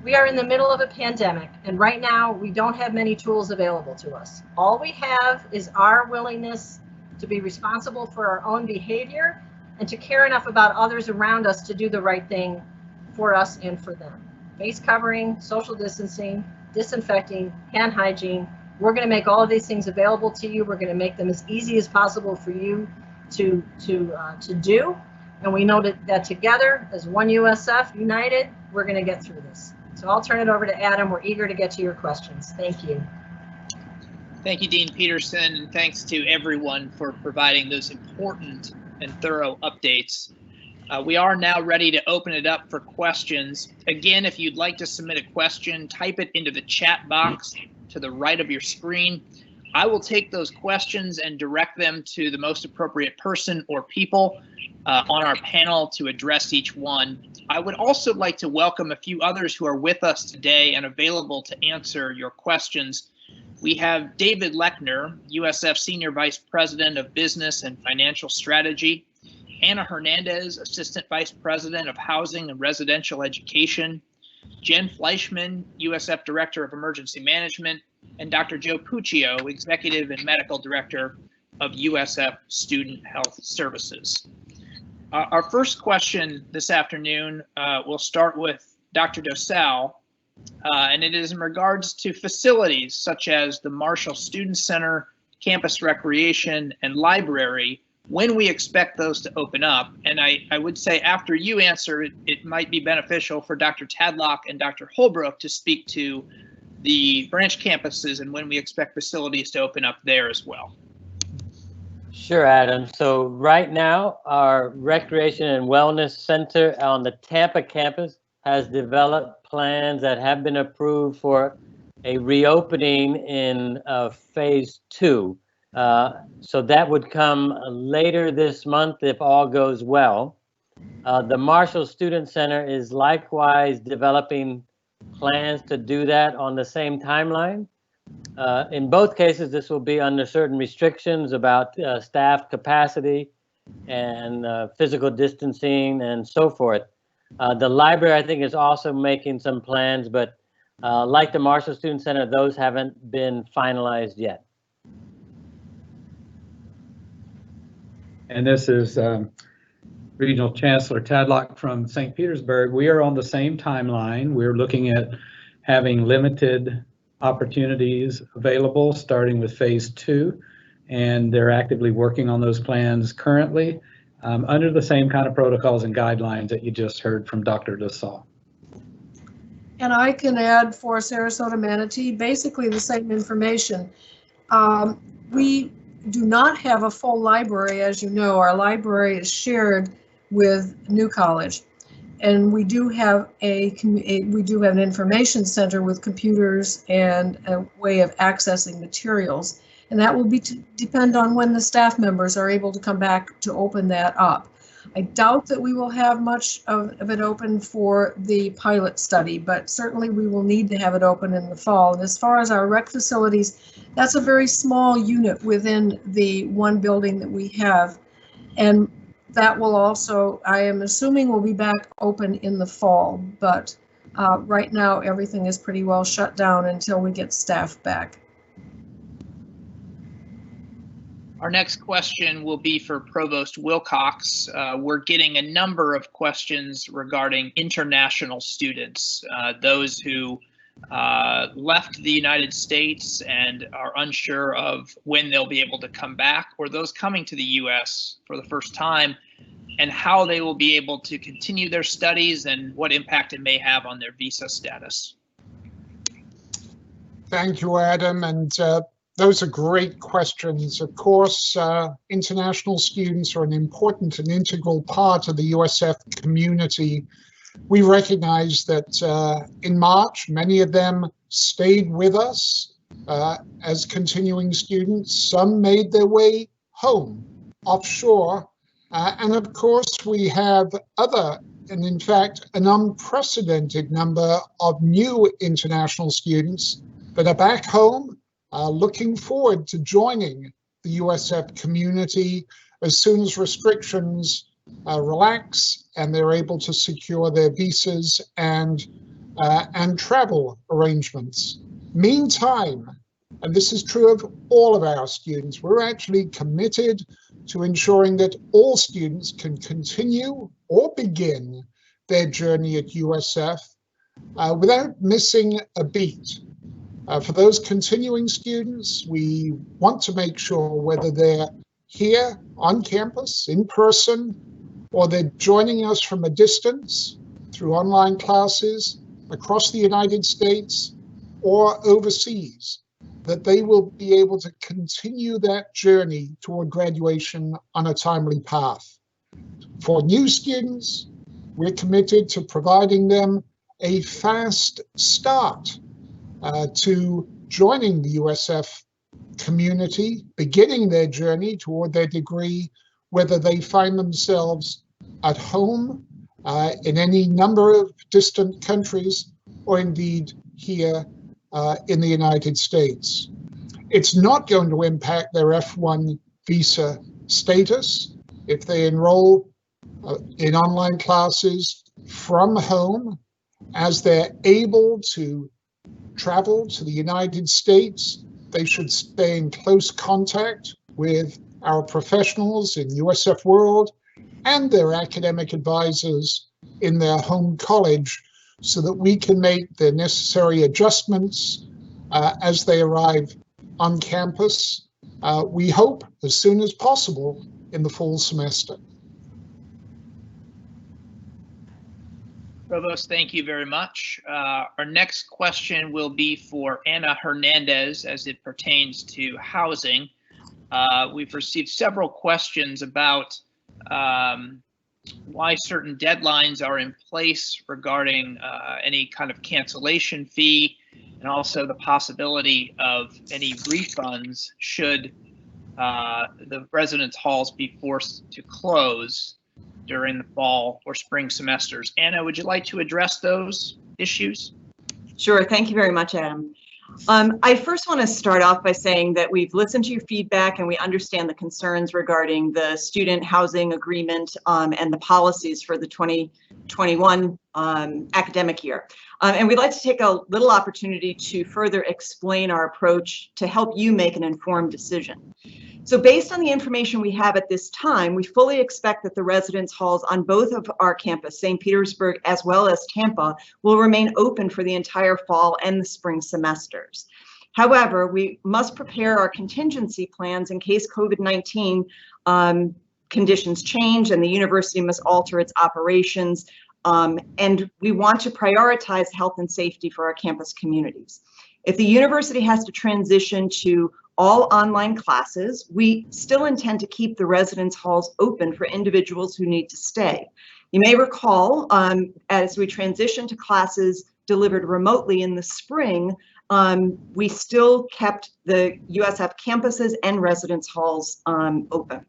We are in the middle of a pandemic, and right now we don't have many tools available to us. All we have is our willingness to be responsible for our own behavior and to care enough about others around us to do the right thing for us and for them. Face covering, social distancing, disinfecting, hand hygiene. We're going to make all of these things available to you. We're going to make them as easy as possible for you to do. And we know that together, as one USF united, we're going to get through this. So I'll turn it over to Adam. We're eager to get to your questions. Thank you. Thank you, Dean Petersen, and thanks to everyone for providing those important and thorough updates. We are now ready to open it up for questions. Again, if you'd like to submit a question, type it into the chat box to the right of your screen. I will take those questions and direct them to the most appropriate person or people on our panel to address each one. I would also like to welcome a few others who are with us today and available to answer your questions. We have David Lechner, USF Senior Vice President of Business and Financial Strategy, Anna Hernandez, Assistant Vice President of Housing and Residential Education, Jen Fleischman, USF Director of Emergency Management, and Dr. Joe Puccio, Executive and Medical Director of USF Student Health Services. Our first question this afternoon will start with Dr. Dosal, and it is in regards to facilities such as the Marshall Student Center, campus recreation, and library, when we expect those to open up. And I would say after you answer, it might be beneficial for Dr. Tadlock and Dr. Holbrook to speak to the branch campuses and when we expect facilities to open up there as well. Sure, Adam. So right now, our Recreation and Wellness Center on the Tampa campus has developed plans that have been approved for a reopening in phase 2. So that would come later this month if all goes well. The Marshall Student Center is likewise developing plans to do that on the same timeline. In both cases, this will be under certain restrictions about staff capacity and physical distancing and so forth. The library, I think, is also making some plans, but Like the Marshall Student Center, those haven't been finalized yet. And this is Regional Chancellor Tadlock from St. Petersburg. We are on the same timeline. We're looking at having limited opportunities available, starting with phase 2, and they're actively working on those plans currently under the same kind of protocols and guidelines that you just heard from Dr. DeSalle. And I can add for Sarasota-Manatee, basically the same information. We do not have a full library, as you know. Our library is shared with New College, and we do have an information center with computers and a way of accessing materials, and that will depend on when the staff members are able to come back to open that up. I doubt that we will have much of it open for the pilot study, but certainly we will need to have it open in the fall. And as far as our rec facilities, that's a very small unit within the one building that we have. And that will also, I am assuming, will be back open in the fall. But right now, everything is pretty well shut down until we get staff back. Our next question will be for Provost Wilcox. We're getting a number of questions regarding international students, those who left the United States and are unsure of when they'll be able to come back, or those coming to the U.S. for the first time, and how they will be able to continue their studies and what impact it may have on their visa status. Thank you, Adam. And those are great questions. Of course, international students are an important and integral part of the USF community. We recognize that in March, many of them stayed with us as continuing students. Some made their way home, offshore. And of course, we have other, and in fact, an unprecedented number of new international students that are back home, looking forward to joining the USF community as soon as restrictions relax and they're able to secure their visas and travel arrangements. Meantime, and this is true of all of our students, we're actually committed to ensuring that all students can continue or begin their journey at USF without missing a beat. For those continuing students, we want to make sure whether they're here on campus, in person, or they're joining us from a distance through online classes across the United States or overseas, that they will be able to continue that journey toward graduation on a timely path. For new students, we're committed to providing them a fast start to joining the USF community, beginning their journey toward their degree, whether they find themselves at home in any number of distant countries, or indeed here in the United States. It's not going to impact their F1 visa status if they enroll in online classes from home. As they're able to travel to the United States, they should stay in close contact with our professionals in USF World and their academic advisors in their home college, so that we can make the necessary adjustments as they arrive on campus. We hope as soon as possible in the fall semester. Provost, thank you very much. Our next question will be for Anna Hernandez as it pertains to housing. We've received several questions about why certain deadlines are in place regarding any kind of cancellation fee, and also the possibility of any refunds should the residence halls be forced to close during the fall or spring semesters. Anna, would you like to address those issues? Sure, thank you very much, Adam. I first want to start off by saying that we've listened to your feedback and we understand the concerns regarding the student housing agreement and the policies for the 2021 academic year. And we'd like to take a little opportunity to further explain our approach to help you make an informed decision. So based on the information we have at this time, we fully expect that the residence halls on both of our campus, St. Petersburg as well as Tampa, will remain open for the entire fall and the spring semesters. However, we must prepare our contingency plans in case COVID-19 conditions change and the university must alter its operations. And we want to prioritize health and safety for our campus communities. If the university has to transition to all online classes, we still intend to keep the residence halls open for individuals who need to stay. You may recall, as we transition to classes delivered remotely in the spring, we still kept the USF campuses and residence halls open.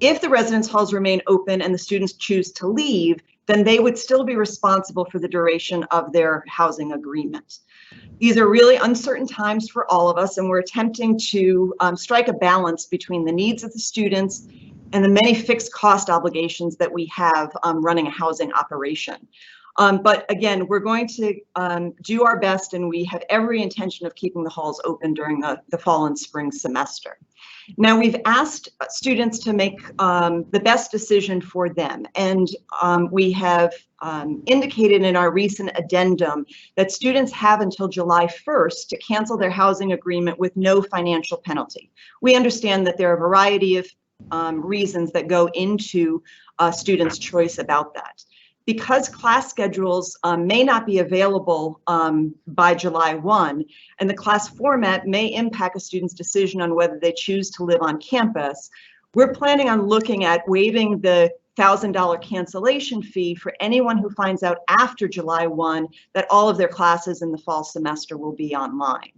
If the residence halls remain open and the students choose to leave, then they would still be responsible for the duration of their housing agreement. These are really uncertain times for all of us, and we're attempting to strike a balance between the needs of the students and the many fixed cost obligations that we have running a housing operation. But again, we're going to do our best, and we have every intention of keeping the halls open during the fall and spring semester. Now, we've asked students to make the best decision for them, and we have indicated in our recent addendum that students have until July 1st to cancel their housing agreement with no financial penalty. We understand that there are a variety of reasons that go into a student's choice about that. Because class schedules may not be available by July 1, and the class format may impact a student's decision on whether they choose to live on campus, we're planning on looking at waiving the $1,000 cancellation fee for anyone who finds out after July 1 that all of their classes in the fall semester will be online.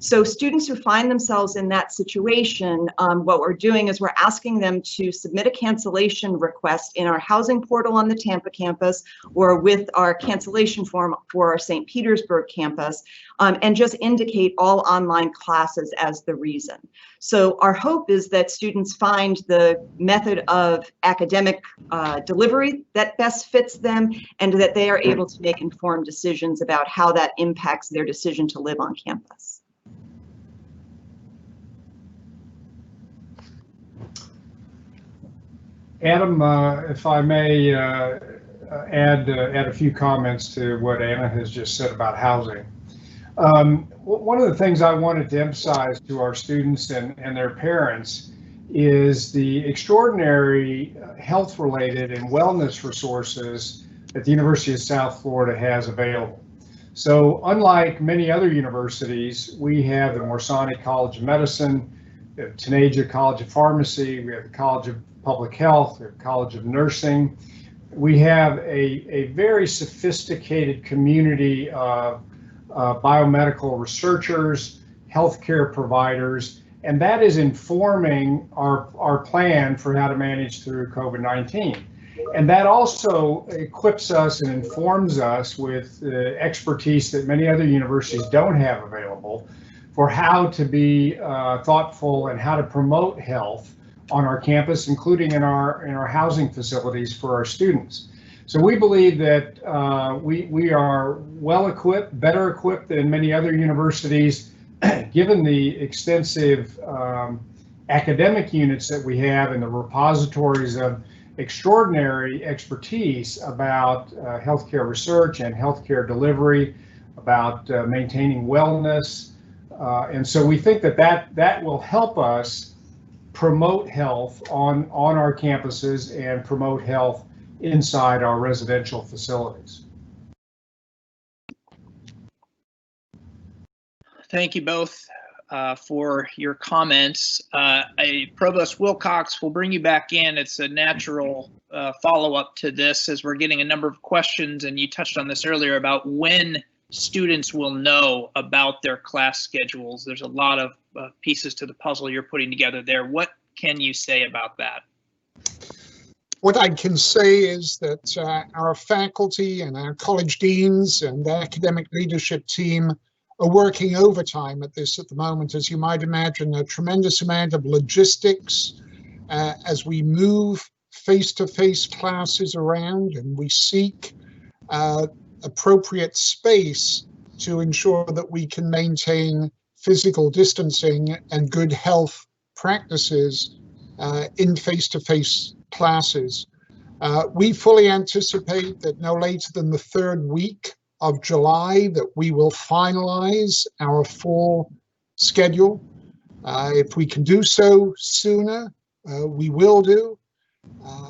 So students who find themselves in that situation, what we're doing is we're asking them to submit a cancellation request in our housing portal on the Tampa campus or with our cancellation form for our St. Petersburg campus, and just indicate all online classes as the reason. So our hope is that students find the method of academic delivery that best fits them, and that they are able to make informed decisions about how that impacts their decision to live on campus. Adam, if I may add a few comments to what Anna has just said about housing. One of the things I wanted to emphasize to our students and their parents is the extraordinary health-related and wellness resources that the University of South Florida has available. So unlike many other universities, we have the Morsani College of Medicine, the Tanaja College of Pharmacy, we have the College of Public Health, we have College of Nursing. We have a very sophisticated community of biomedical researchers, healthcare providers, and that is informing our plan for how to manage through COVID-19. And that also equips us and informs us with expertise that many other universities don't have available for how to be thoughtful and how to promote health on our campus, including in our housing facilities for our students. So we believe that we are well equipped, better equipped than many other universities, given the extensive academic units that we have and the repositories of extraordinary expertise about healthcare research and healthcare delivery, about maintaining wellness. And so we think that will help us promote health on our campuses and promote health inside our residential facilities. Thank you both for your comments. Provost Wilcox, will bring you back in. It's a natural follow-up to this, as we're getting a number of questions, and you touched on this earlier about when students will know about their class schedules. There's a lot of pieces to the puzzle you're putting together there. What can you say about that? What I can say is that our faculty and our college deans and the academic leadership team are working overtime at this at the moment. As you might imagine, a tremendous amount of logistics as we move face-to-face classes around, and we seek appropriate space to ensure that we can maintain physical distancing and good health practices in face-to-face classes. We fully anticipate that no later than the 3rd week of July that we will finalize our fall schedule. If we can do so sooner, we will do.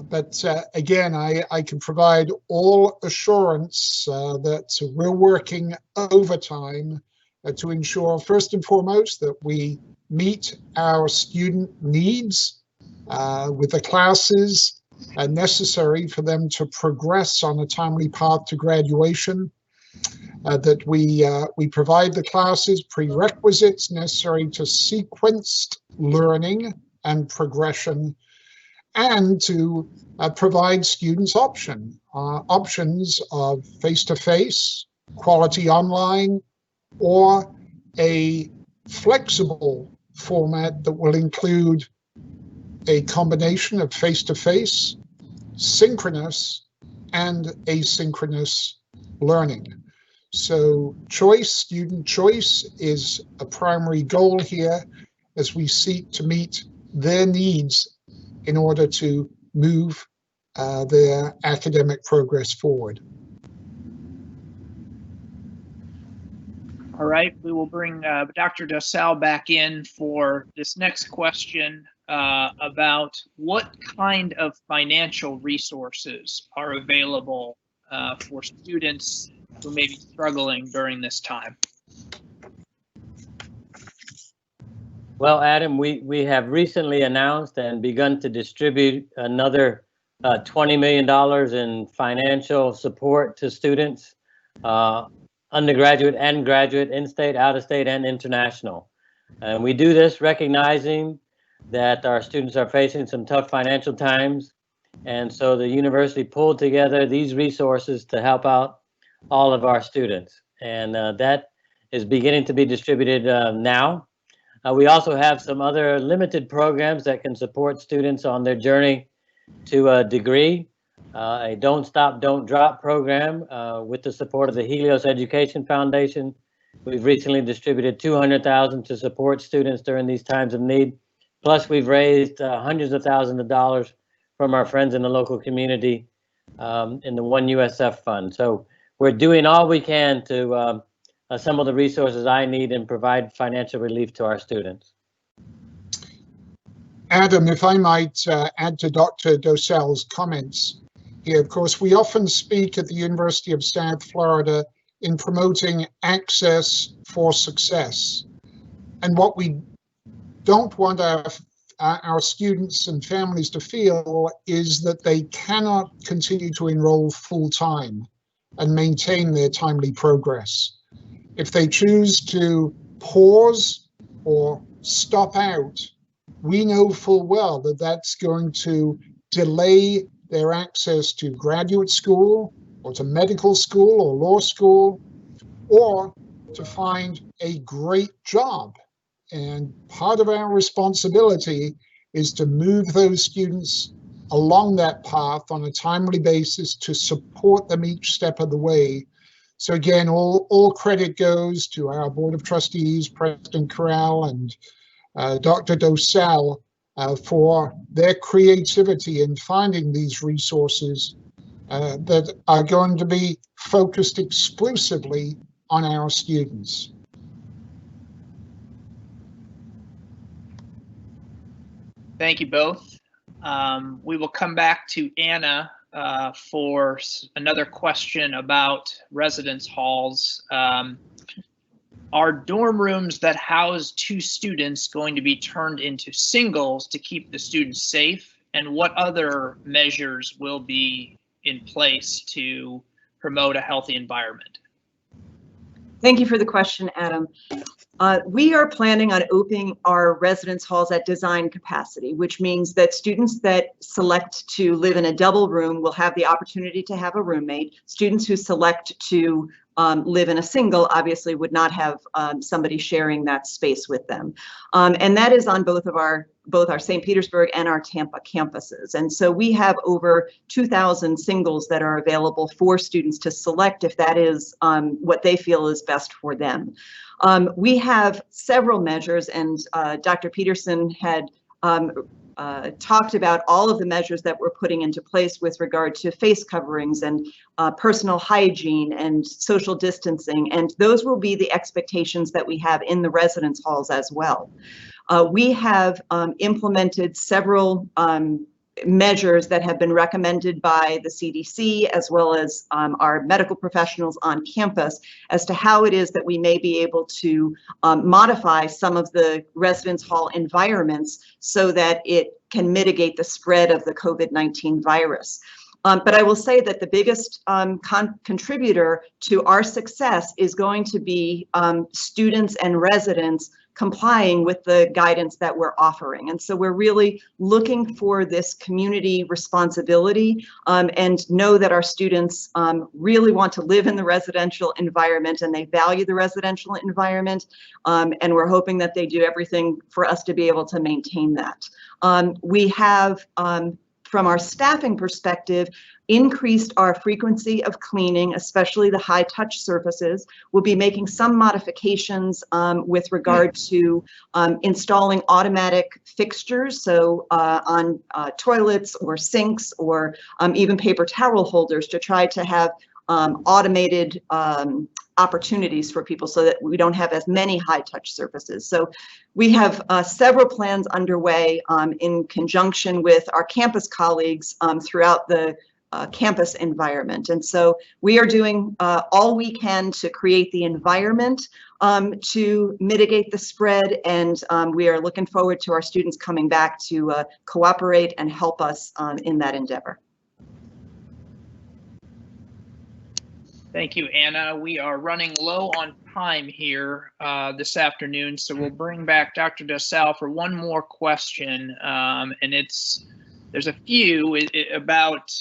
But again, I can provide all assurance that we're working overtime to ensure, first and foremost, that we meet our student needs with the classes necessary for them to progress on a timely path to graduation, that we provide the classes prerequisites necessary to sequenced learning and progression, and to provide students options of face-to-face, quality online, or a flexible format that will include a combination of face-to-face, synchronous, and asynchronous learning. So student choice is a primary goal here as we seek to meet their needs in order to move their academic progress forward. All right, we will bring Dr. Dosal back in for this next question about what kind of financial resources are available for students who may be struggling during this time. Well, Adam, we have recently announced and begun to distribute another $20 million in financial support to students, undergraduate and graduate, in-state, out-of-state, and international. And we do this recognizing that our students are facing some tough financial times. And so the university pulled together these resources to help out all of our students. And that is beginning to be distributed now. We also have some other limited programs that can support students on their journey to a degree. A Don't Stop, Don't Drop program with the support of the Helios Education Foundation. We've recently distributed $200,000 to support students during these times of need. Plus, we've raised hundreds of thousands of dollars from our friends in the local community in the One USF Fund. So we're doing all we can to assemble the resources I need and provide financial relief to our students. Adam, if I might add to Dr. Dosal's comments here, of course, we often speak at the University of South Florida in promoting access for success. And what we don't want our students and families to feel is that they cannot continue to enroll full-time and maintain their timely progress. If they choose to pause or stop out, we know full well that that's going to delay their access to graduate school or to medical school or law school, or to find a great job. And part of our responsibility is to move those students along that path on a timely basis to support them each step of the way. So again, all credit goes to our Board of Trustees, President Currall and Dr. Dosal for their creativity in finding these resources that are going to be focused exclusively on our students. Thank you both. We will come back to Anna for another question about residence halls. Are dorm rooms that house 2 students going to be turned into singles to keep the students safe? And what other measures will be in place to promote a healthy environment? Thank you for the question, Adam. We are planning on opening our residence halls at design capacity, which means that students that select to live in a double room will have the opportunity to have a roommate. Students who select to live in a single obviously would not have somebody sharing that space with them. And that is on both our St. Petersburg and our Tampa campuses. And so we have over 2,000 singles that are available for students to select if that is what they feel is best for them. We have several measures, and Dr. Petersen had talked about all of the measures that we're putting into place with regard to face coverings and personal hygiene and social distancing, and those will be the expectations that we have in the residence halls as well. We have implemented several measures that have been recommended by the CDC as well as our medical professionals on campus as to how it is that we may be able to modify some of the residence hall environments so that it can mitigate the spread of the COVID-19 virus. But I will say that the biggest contributor to our success is going to be students and residents complying with the guidance that we're offering. And so we're really looking for this community responsibility and know that our students really want to live in the residential environment and they value the residential environment. And we're hoping that they do everything for us to be able to maintain that. We have, from our staffing perspective, increased our frequency of cleaning, especially the high touch surfaces. We'll be making some modifications with regard to installing automatic fixtures, so on toilets or sinks or even paper towel holders to try to have automated opportunities for people so that we don't have as many high touch surfaces. So we have several plans underway in conjunction with our campus colleagues throughout the campus environment. And so we are doing all we can to create the environment to mitigate the spread, and we are looking forward to our students coming back to cooperate and help us in that endeavor. Thank you, Anna. We are running low on time here this afternoon, so we'll bring back Dr. DeSalle for one more question, and there's a few about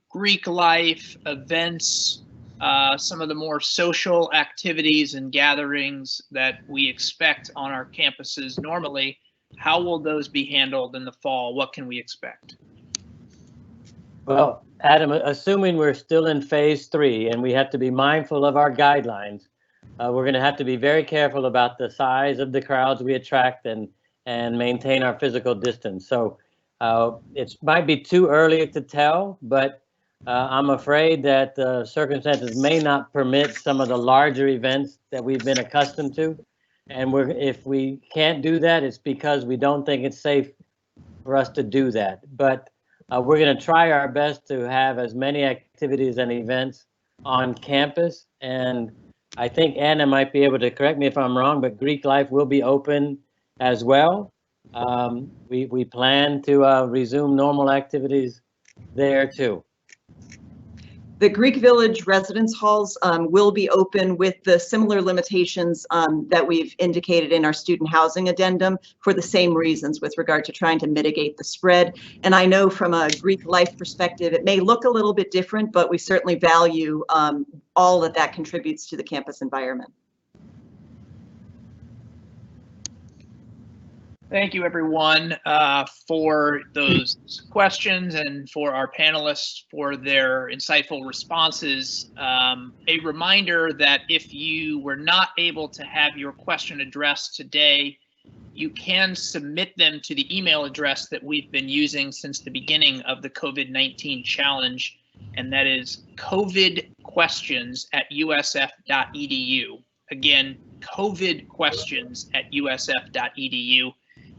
Greek life, events, some of the more social activities and gatherings that we expect on our campuses normally. How will those be handled in the fall? What can we expect? Well, Adam, assuming we're still in phase 3 and we have to be mindful of our guidelines, we're going to have to be very careful about the size of the crowds we attract and maintain our physical distance. So it might be too early to tell, but I'm afraid that circumstances may not permit some of the larger events that we've been accustomed to. And if we can't do that, it's because we don't think it's safe for us to do that. But we're going to try our best to have as many activities and events on campus. And I think Anna might be able to correct me if I'm wrong, but Greek life will be open as well. We plan to resume normal activities there too. The Greek Village residence halls will be open with the similar limitations that we've indicated in our student housing addendum for the same reasons with regard to trying to mitigate the spread. And I know from a Greek life perspective, it may look a little bit different, but we certainly value all that contributes to the campus environment. Thank you, everyone, for those questions and for our panelists for their insightful responses. A reminder that if you were not able to have your question addressed today, you can submit them to the email address that we've been using since the beginning of the COVID-19 challenge, and that is covidquestions@usf.edu. Again, covidquestions@usf.edu.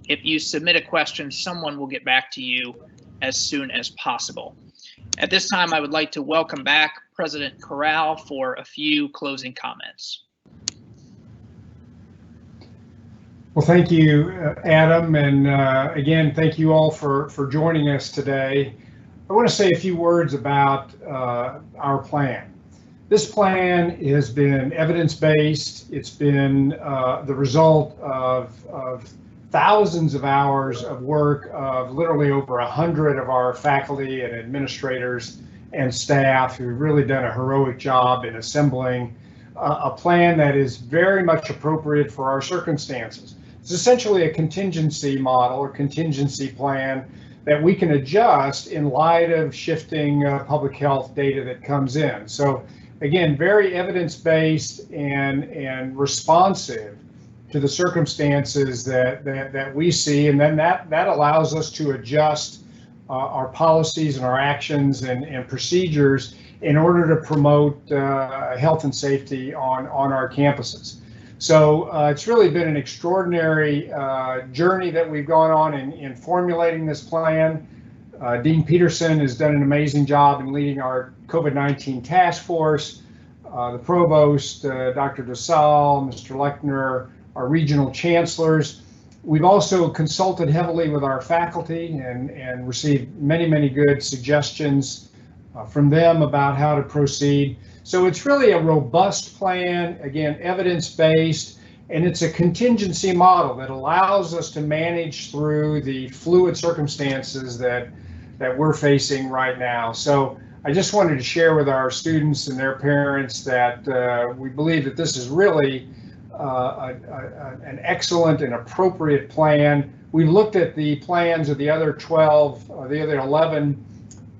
If you submit a question, someone will get back to you as soon as possible. At this time, I would like to welcome back President Currall for a few closing comments. Well, thank you, Adam, and again, thank you all for joining us today. I want to say a few words about our plan. This plan has been evidence-based. It's been the result of thousands of hours of work of literally over 100 of our faculty and administrators and staff who've really done a heroic job in assembling a plan that is very much appropriate for our circumstances. It's essentially a contingency model or contingency plan that we can adjust in light of shifting public health data that comes in. So again, very evidence-based and responsive to the circumstances that we see, and then that allows us to adjust our policies and our actions and procedures in order to promote health and safety on our campuses. So it's really been an extraordinary journey that we've gone on in formulating this plan. Dean Petersen has done an amazing job in leading our COVID-19 task force. The Provost, Dr. DeSalle, Mr. Lechner, our regional chancellors. We've also consulted heavily with our faculty and received many good suggestions from them about how to proceed. So it's really a robust plan, again, evidence-based, and it's a contingency model that allows us to manage through the fluid circumstances that we're facing right now. So I just wanted to share with our students and their parents that we believe that this is really an excellent and appropriate plan. We looked at the plans of the other 11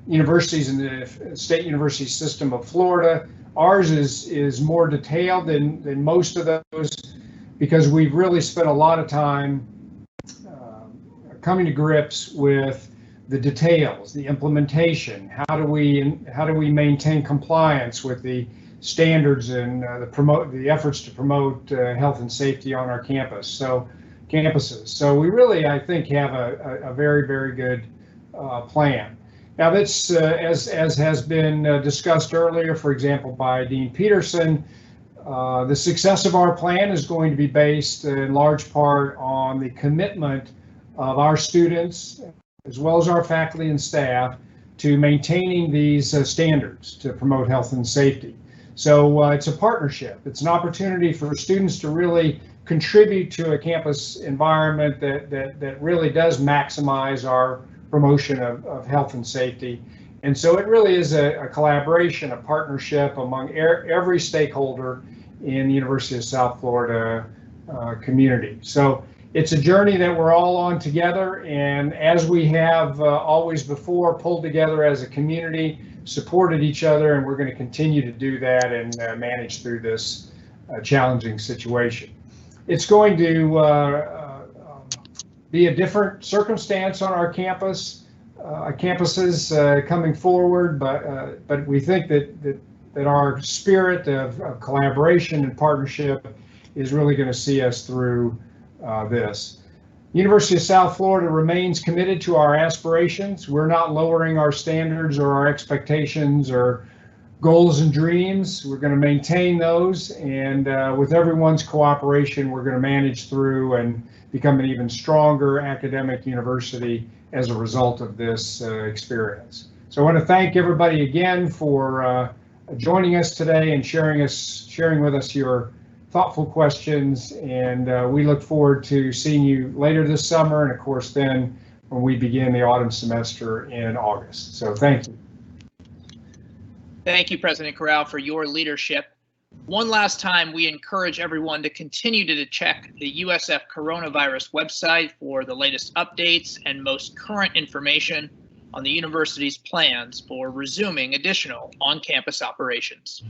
universities in the State University System of Florida. Ours is more detailed than most of those because we've really spent a lot of time coming to grips with the details, the implementation. How do we maintain compliance with the standards and the efforts to promote health and safety on our campuses. So we really, I think, have a very good plan. Now that's, as has been discussed earlier, for example, by Dean Petersen, the success of our plan is going to be based in large part on the commitment of our students, as well as our faculty and staff, to maintaining these standards to promote health and safety. So it's a partnership. It's an opportunity for students to really contribute to a campus environment that really does maximize our promotion of health and safety. And so it really is a collaboration, a partnership among every stakeholder in the University of South Florida community. So it's a journey that we're all on together, and as we have always before, pulled together as a community, supported each other, and we're going to continue to do that and manage through this challenging situation. It's going to be a different circumstance on our campuses coming forward, but we think that our spirit of collaboration and partnership is really going to see us through this. University of South Florida remains committed to our aspirations. We're not lowering our standards or our expectations or goals and dreams. We're going to maintain those, and with everyone's cooperation, we're going to manage through and become an even stronger academic university as a result of this experience. So I want to thank everybody again for joining us today and sharing with us your thoughtful questions, and we look forward to seeing you later this summer, and of course then when we begin the autumn semester in August. So thank you. Thank you, President Currall, for your leadership. One last time, we encourage everyone to continue to check the USF coronavirus website for the latest updates and most current information on the university's plans for resuming additional on-campus operations.